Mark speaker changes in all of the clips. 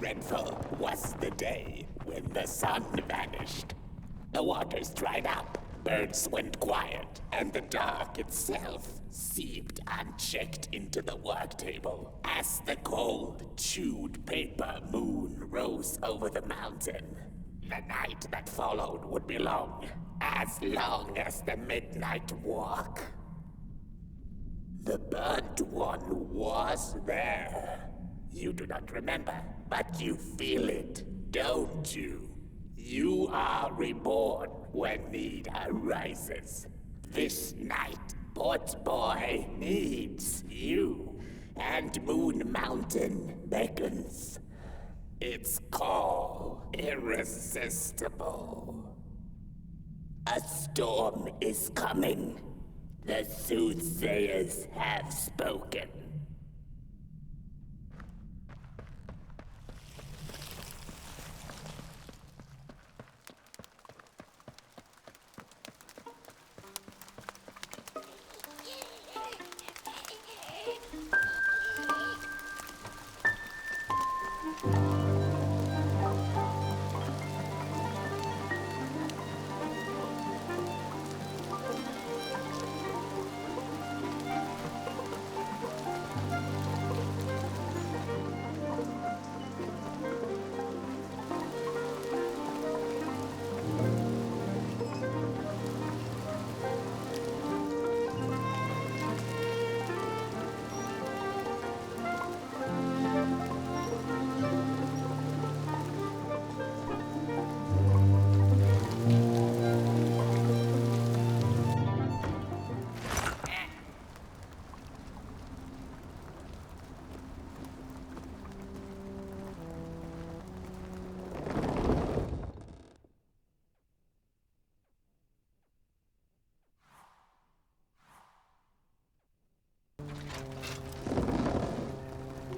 Speaker 1: dreadful was the day when the sun vanished. The waters dried up, birds went quiet, and the dark itself seeped unchecked into the work table as the cold, chewed paper moon rose over the mountain. The night that followed would be long as the midnight walk. The burnt one was there. You do not remember, but you feel it, don't you? You are reborn when need arises. This night, Port Boy needs you, and Moon Mountain beckons. Its call irresistible. A storm is coming. The soothsayers have spoken.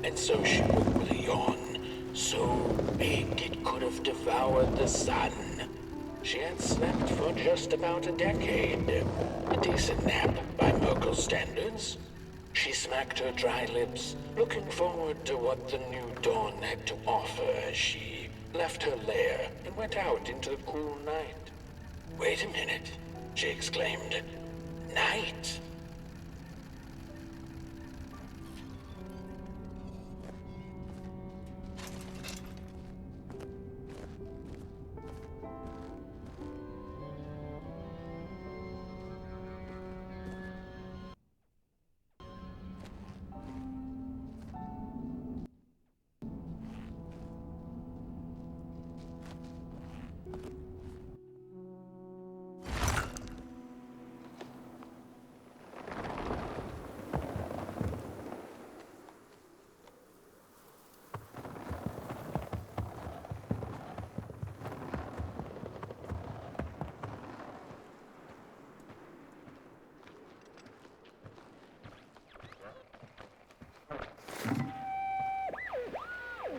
Speaker 2: And so she woke with a yawn, so big it could have devoured the sun. She had slept for just about a decade. A decent nap by Merkel standards. She smacked her dry lips, looking forward to what the new dawn had to offer as she left her lair and went out into the cool night. "Wait a minute," she exclaimed. "Night?"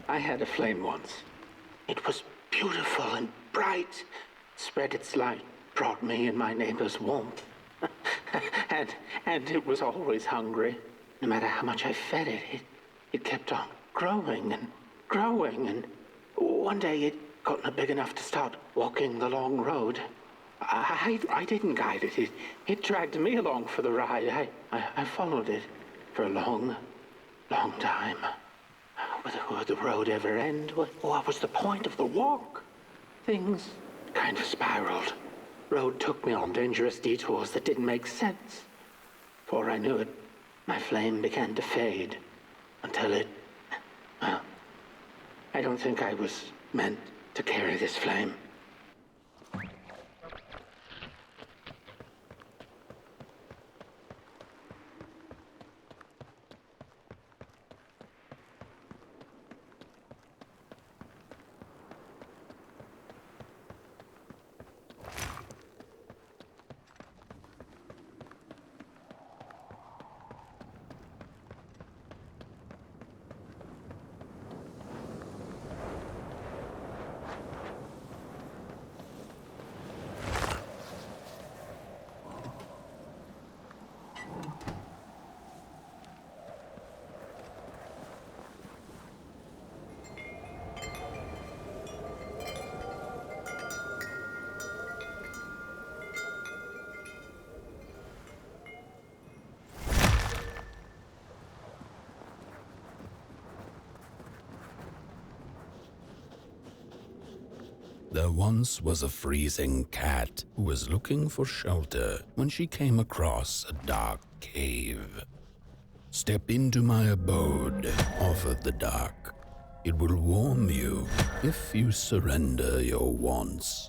Speaker 2: I had a flame once. It was beautiful and bright, spread its light, brought me and my neighbors warmth. and it was always hungry. No matter how much I fed it, it kept on growing and growing, and one day it got big enough to start walking the long road. I didn't guide it. It dragged me along for the ride. I followed it for a long, long time. Would the road ever end? What was the point of the walk? Things kind of spiraled. Road took me on dangerous detours that didn't make sense. Before I knew it, my flame began to fade until it... Well, I don't think I was meant to carry this flame.
Speaker 3: There once was a freezing cat who was looking for shelter when she came across a dark cave. "Step into my abode," offered the dark. "It will warm you if you surrender your wants."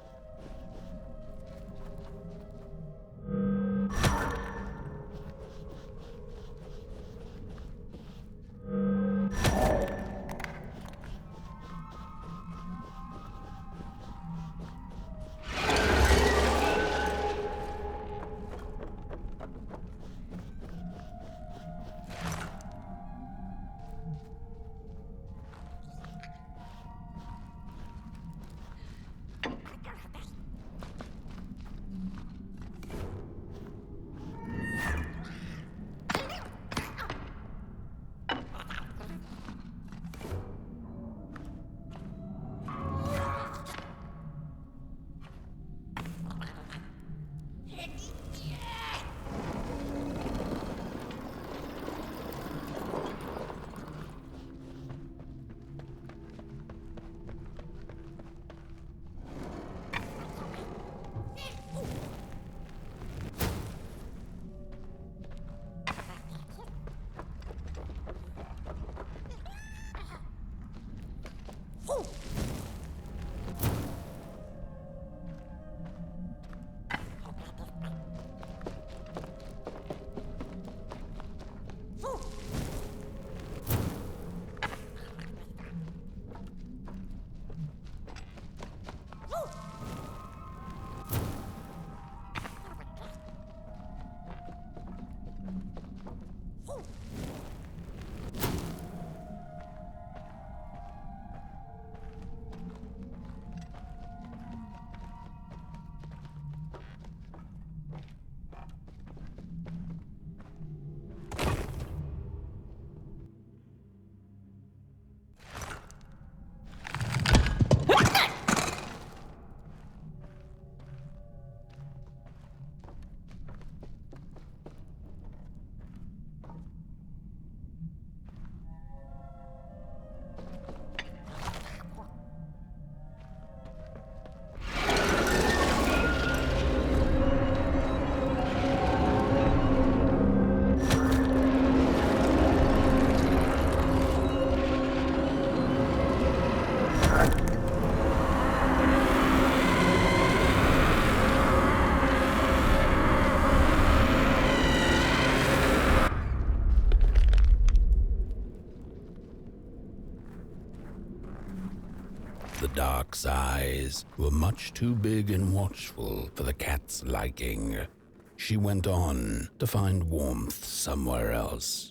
Speaker 3: The dark's eyes were much too big and watchful for the cat's liking. She went on to find warmth somewhere else.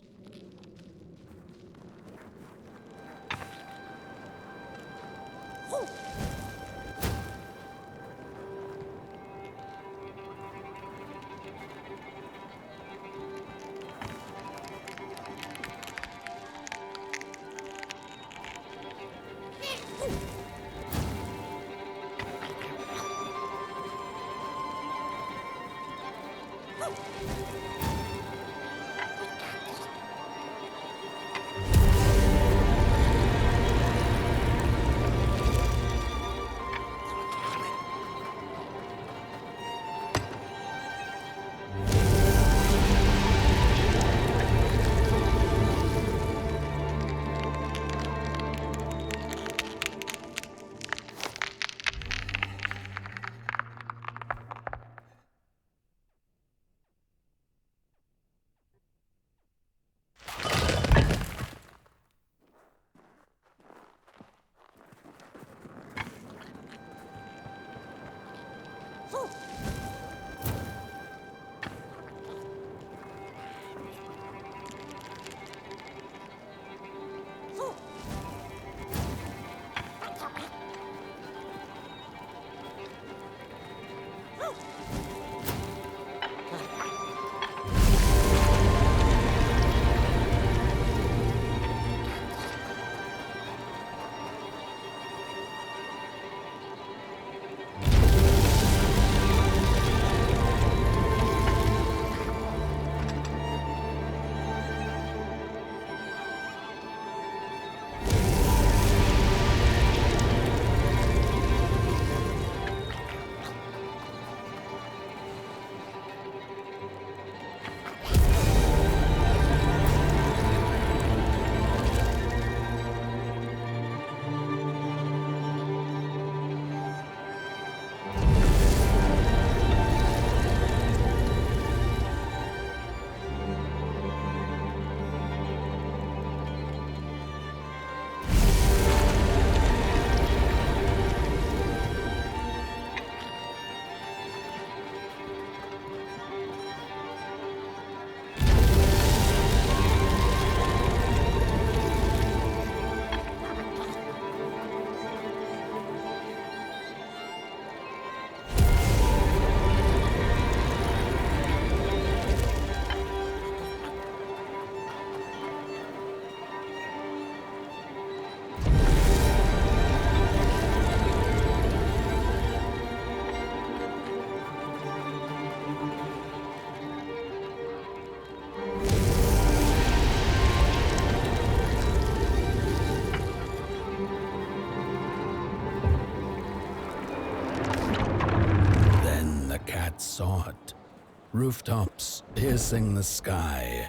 Speaker 3: rooftops piercing the sky.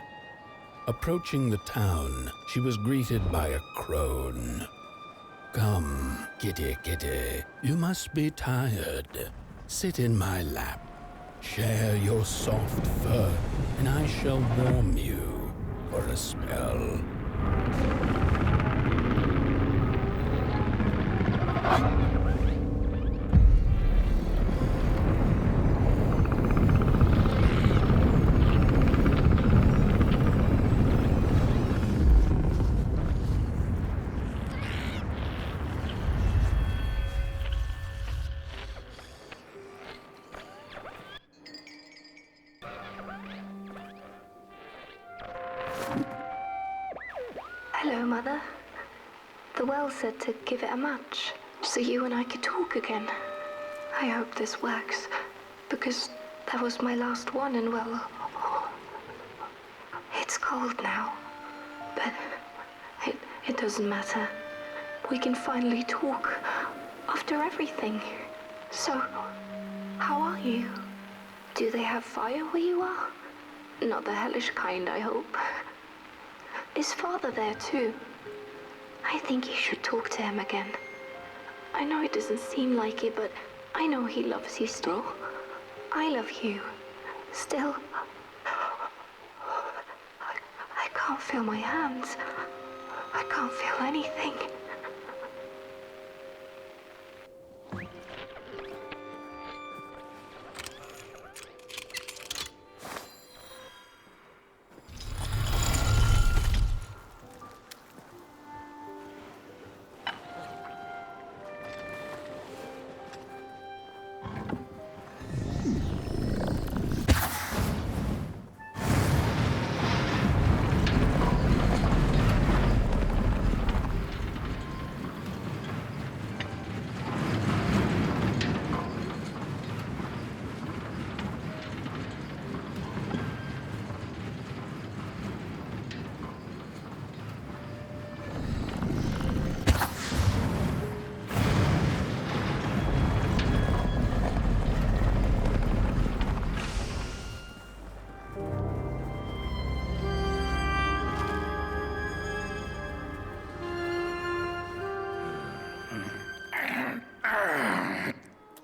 Speaker 3: Approaching the town, she was greeted by a crone. "Come, kitty, kitty, you must be tired. Sit in my lap. Share your soft fur, and I shall warm you for a spell."
Speaker 4: Hello, Mother. The well said to give it a match, so you and I could talk again. I hope this works, because that was my last one, and well, it's cold now. But it doesn't matter. We can finally talk after everything. So, how are you? Do they have fire where you are? Not the hellish kind, I hope. Is Father there too? I think you should talk to him again. I know it doesn't seem like it, but I know he loves you still. I love you. Still. I can't feel my hands. I can't feel anything.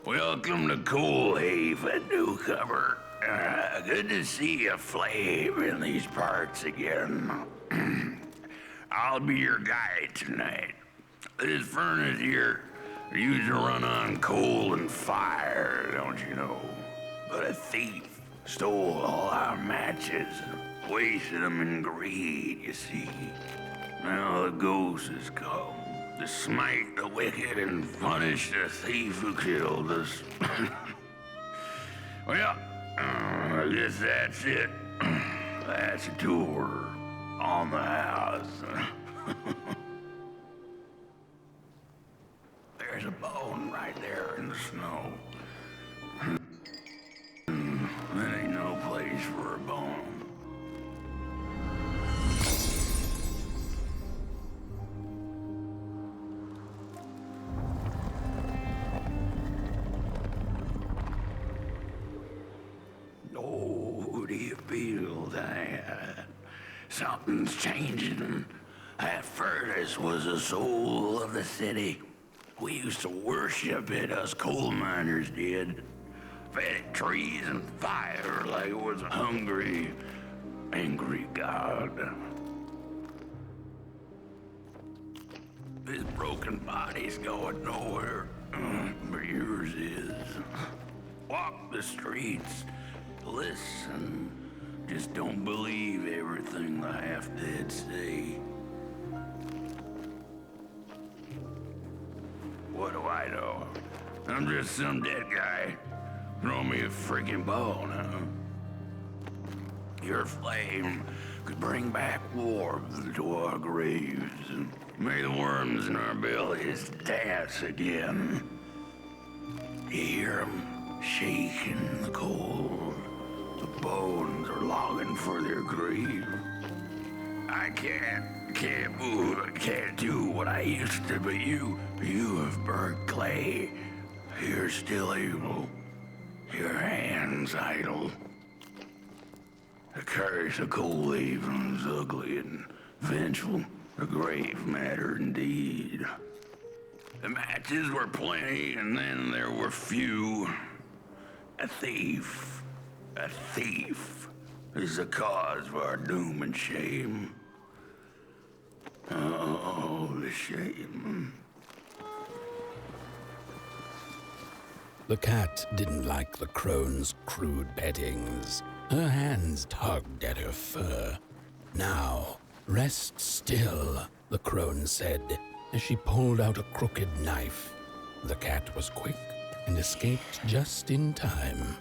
Speaker 5: Welcome to Coalhaven, newcomer. Good to see a flame in these parts again. I'll be your guide tonight. This furnace here used to run on coal and fire, don't you know? But a thief stole all our matches and wasted them in greed, you see. Now the ghost has come to smite the wicked and punish the thief who killed us. Well, I guess that's it. That's a tour on the house. There's a bone right there in the snow. That ain't no place for a bone. Oh, do you feel that? Something's changing. That furnace was the soul of the city. We used to worship it, us coal miners did. Fed it trees and fire like it was a hungry, angry god. This broken body's going nowhere, but yours is. Walk the streets, listen. Just don't believe everything the half-dead say. What do I know? I'm just some dead guy. Throw me a freaking bone, huh? Your flame could bring back warmth to our graves, and may the worms in our bellies dance again. You hear them shaking in the cold. The bones are longing for their grave. I can't move, I can't do what I used to, but you have burnt clay. You're still able. Your hands idle. curse of Coalhaven is ugly and vengeful, a grave matter indeed. The matches were plenty, and then there were few. A thief is the cause of our doom and shame. Oh, the shame.
Speaker 3: The cat didn't like the crone's crude bettings. Her hands tugged at her fur. Now, rest still, the crone said, as she pulled out a crooked knife. The cat was quick and escaped just in time.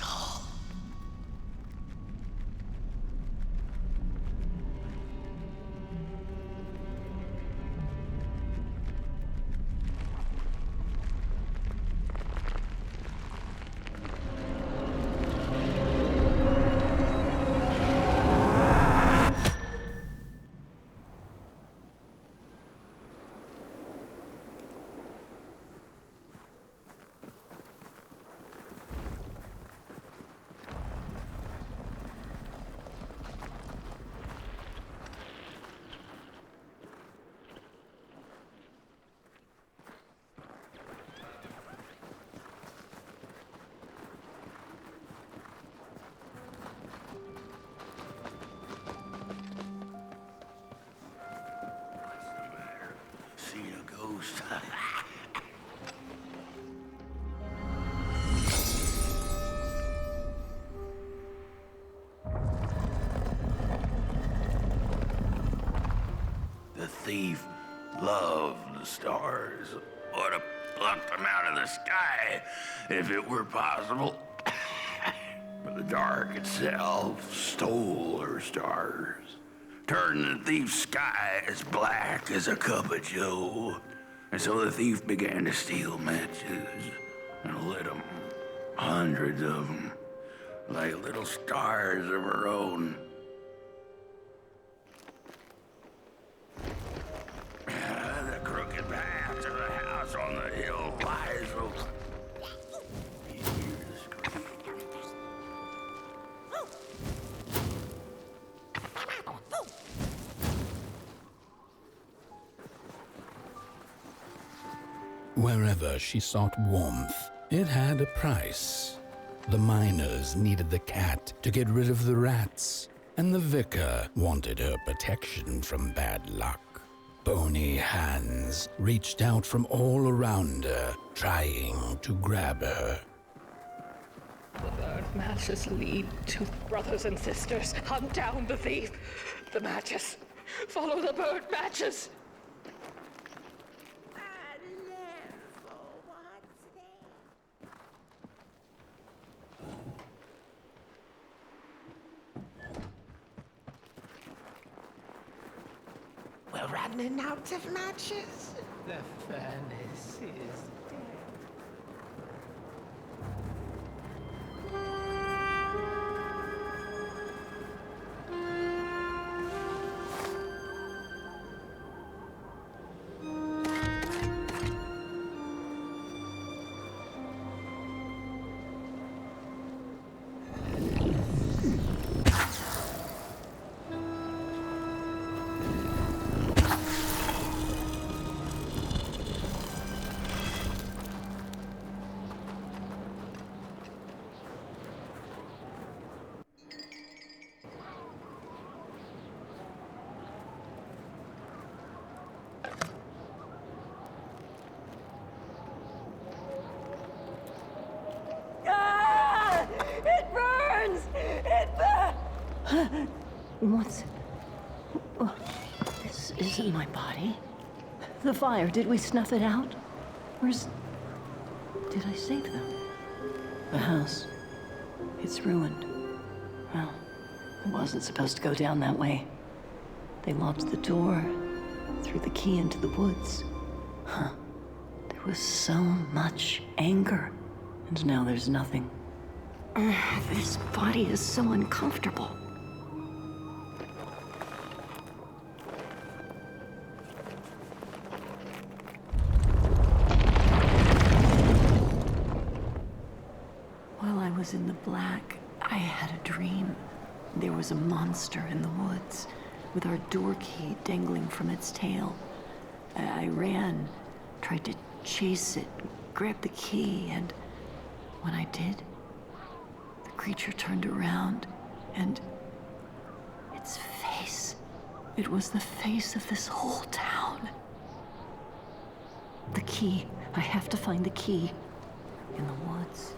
Speaker 5: asshole. Seen a ghost. The thief loved the stars. Would have plucked them out of the sky if it were possible. But the dark itself stole her stars, turned the thief's sky as black as a cup of joe. And so the thief began to steal matches and lit them, hundreds of them, like little stars of her own. The crooked path to the house on the hill lies over. You hear the scream.
Speaker 3: Wherever she sought warmth, it had a price. The miners needed the cat to get rid of the rats, and the vicar wanted her protection from bad luck. Bony hands reached out from all around her, trying to grab her.
Speaker 6: The burnt matches lead to brothers and sisters. Hunt down the thief. The matches. Follow the burnt matches.
Speaker 7: We're running out of matches.
Speaker 2: The furnace is dead.
Speaker 8: What's... Oh, this isn't my body. The fire, did we snuff it out? Where's... Did I save them? The house. It's ruined. Well, it wasn't supposed to go down that way. They locked the door, threw the key into the woods. Huh. There was so much anger, and now there's nothing. This body is so uncomfortable. While I was in the black, I had a dream. There was a monster in the woods, with our door key dangling from its tail. I ran, tried to chase it, grab the key, and when I did, the creature turned around, and its face, it was the face of this whole town. The key, I have to find the key in the woods.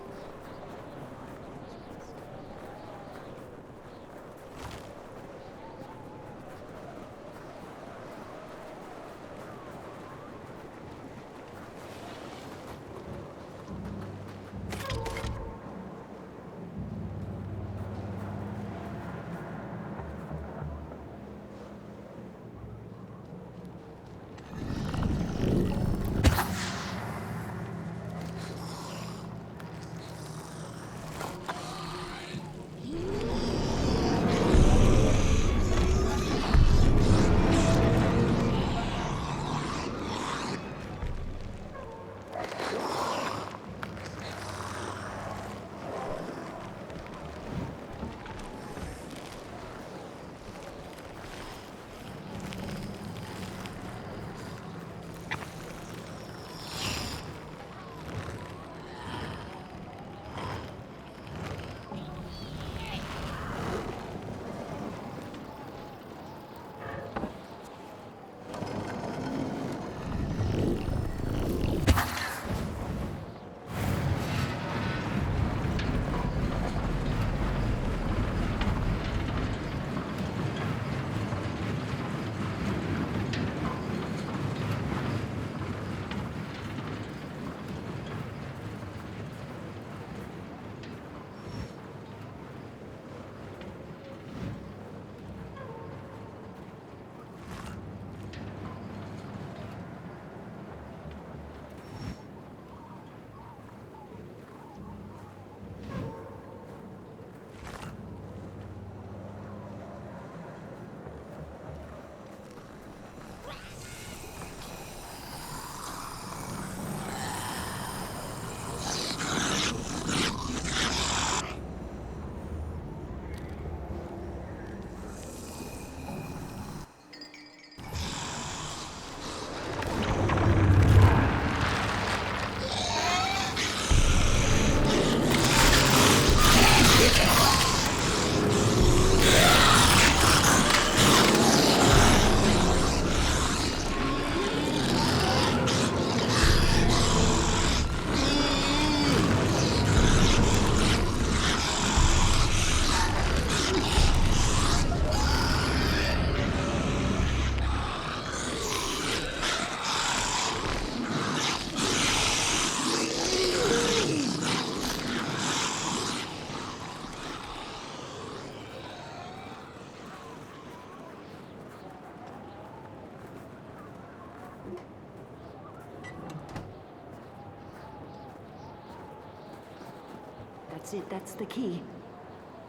Speaker 8: That's it, that's the key.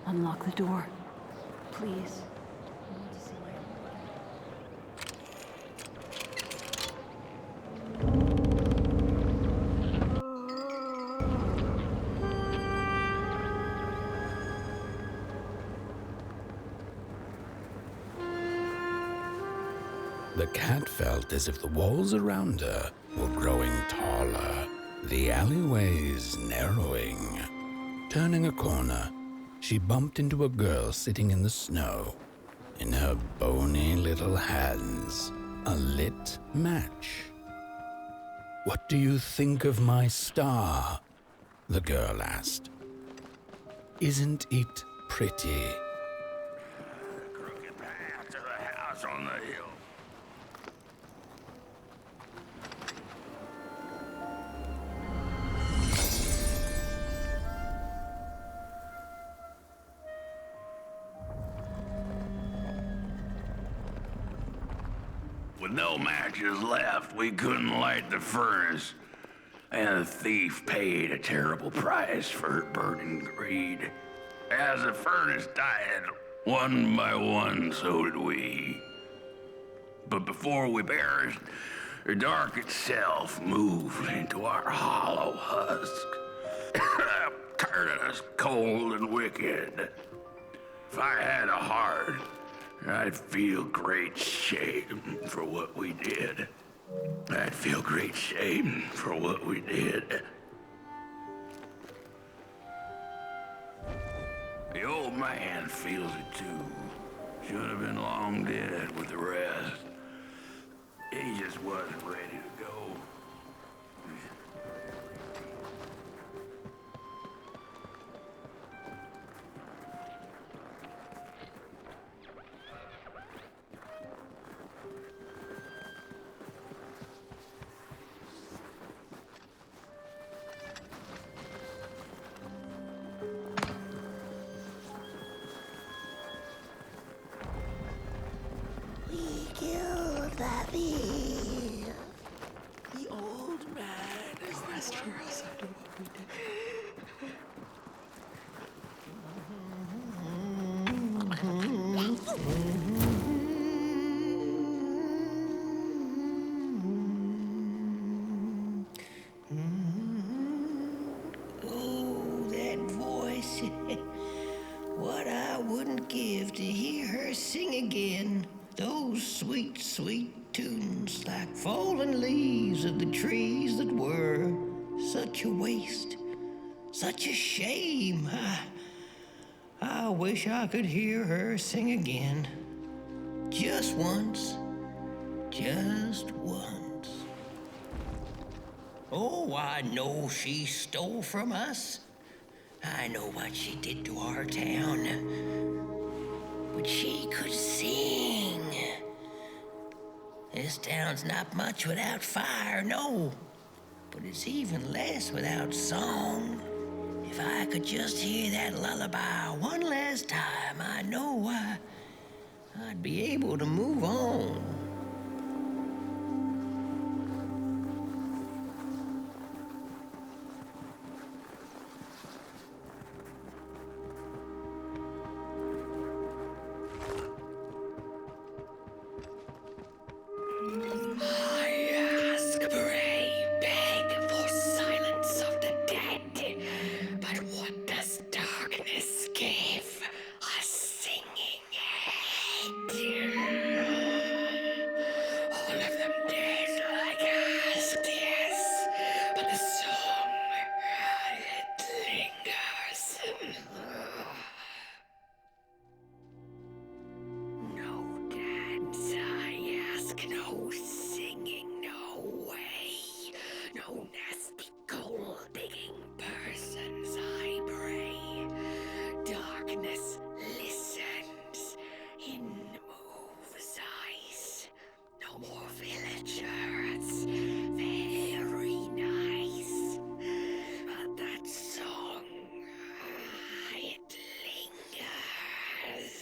Speaker 8: Unlock the door. Please. I want to see my own brother.
Speaker 3: The cat felt as if the walls around her were growing taller, the alleyways narrowing. Turning a corner, she bumped into a girl sitting in the snow. In her bony little hands, a lit match. "What do you think of my star?" the girl asked. "Isn't it pretty?"
Speaker 5: The crooked path to the house on the hill. With no matches left, we couldn't light the furnace. And the thief paid a terrible price for her burning greed. As the furnace died, one by one, so did we. But before we perished, the dark itself moved into our hollow husk, turning us cold and wicked. If I had a heart, I'd feel great shame for what we did. I'd feel great shame for what we did. The old man feels it too. Should have been long dead with the rest. He just wasn't ready to go.
Speaker 7: We killed the thief. The old man is the
Speaker 6: Rest for us after what we did.
Speaker 7: Oh, that voice. What I wouldn't give to hear her sing again. Those sweet, sweet tunes like fallen leaves of the trees that were. Such a waste. Such a shame. I wish I could hear her sing again. Just once. Just once. Oh, I know she stole from us. I know what she did to our town. But she could sing. This town's not much without fire, no. But it's even less without song. If I could just hear that lullaby one last time, I know I'd be able to move on.
Speaker 6: I ask, pray, beg for silence of the dead. But what does darkness give? A singing head. All of them dead like asked, yes. But the song, it lingers. No dance, I ask, no singing, no way. No nasty gold-digging persons, I pray. Darkness listens, in moves eyes. No more villagers, very nice. But that song, it lingers.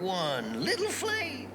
Speaker 7: one, little flame.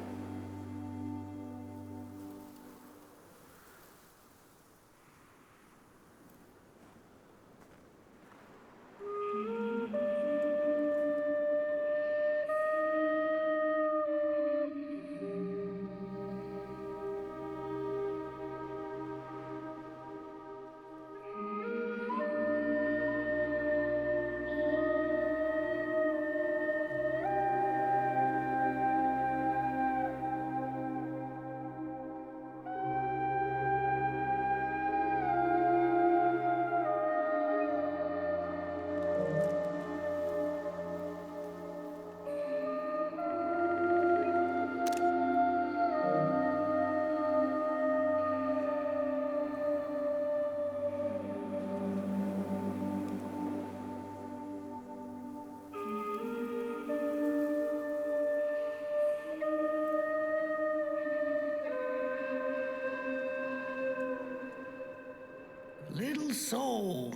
Speaker 7: Little soul,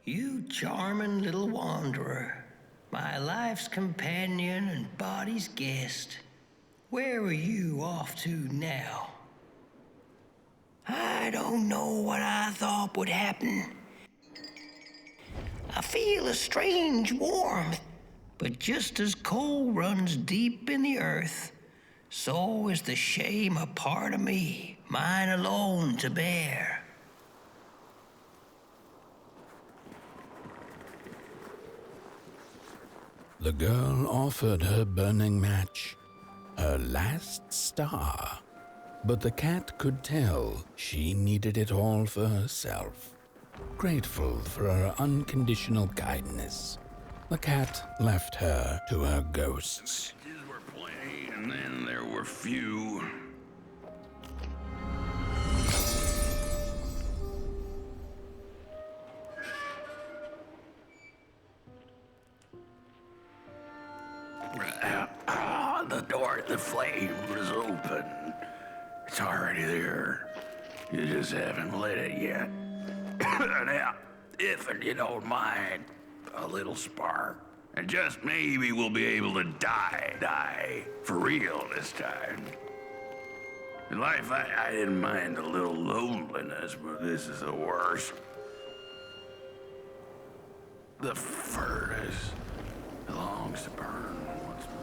Speaker 7: you charming little wanderer, my life's companion and body's guest. Where are you off to now? I don't know what I thought would happen. I feel a strange warmth, but just as coal runs deep in the earth, so is the shame a part of me, mine alone to bear.
Speaker 3: The girl offered her burning match, her last star, but the cat could tell she needed it all for herself. Grateful for her unconditional kindness, the cat left her to her ghosts.
Speaker 5: Matches were plenty, and then there were few. The door at the flame was open. It's already there. You just haven't lit it yet. Now, if you don't mind, a little spark. And just maybe we'll be able to die for real this time. In life, I didn't mind a little loneliness, but this is the worst. The furnace longs to burn once more.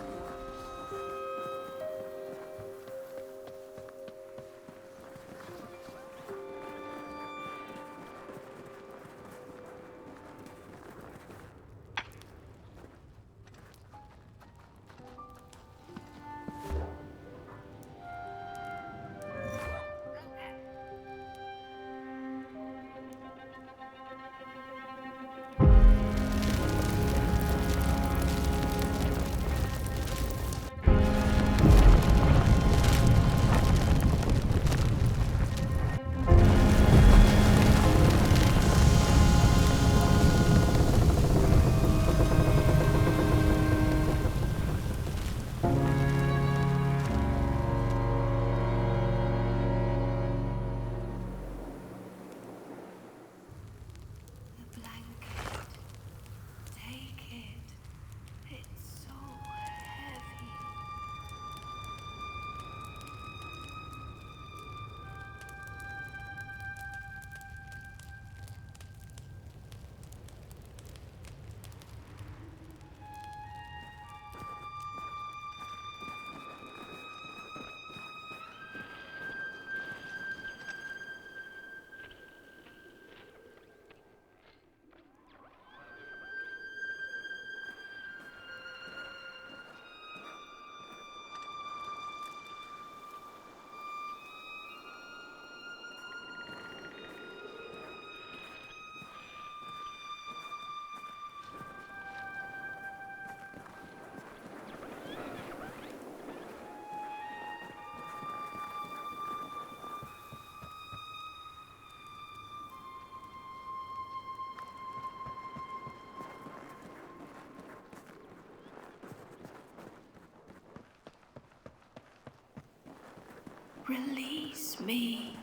Speaker 4: Release me.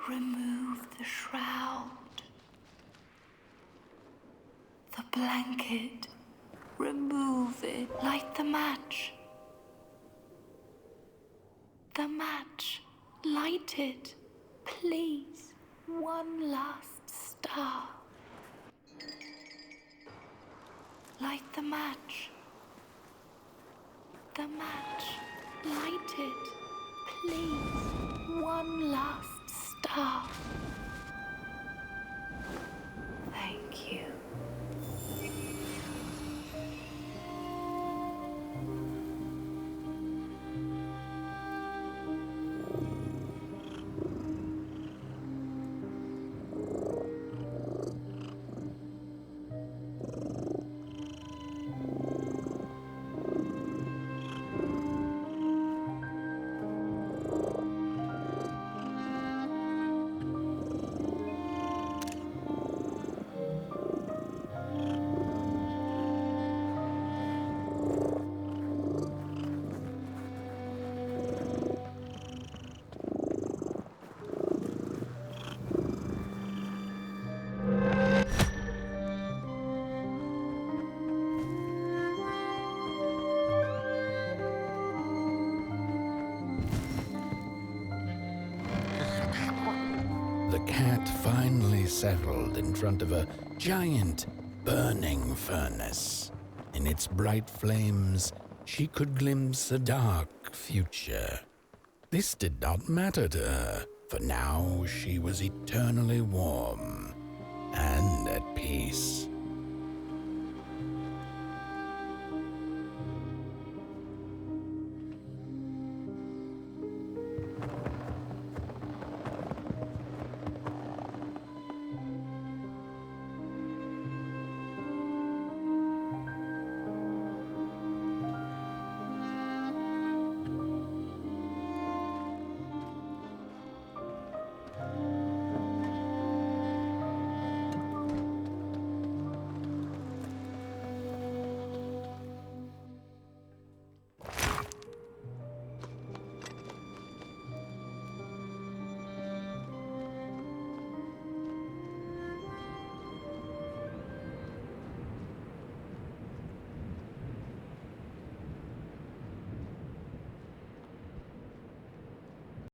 Speaker 4: Remove the shroud. The blanket. Remove it. Light the match. the match. Light it, please. One last star. Light the match. The match. Light it, please. One last star. Thank you.
Speaker 3: The cat finally settled in front of a giant burning furnace. In its bright flames, she could glimpse a dark future. This did not matter to her, for now she was eternally warm and at peace.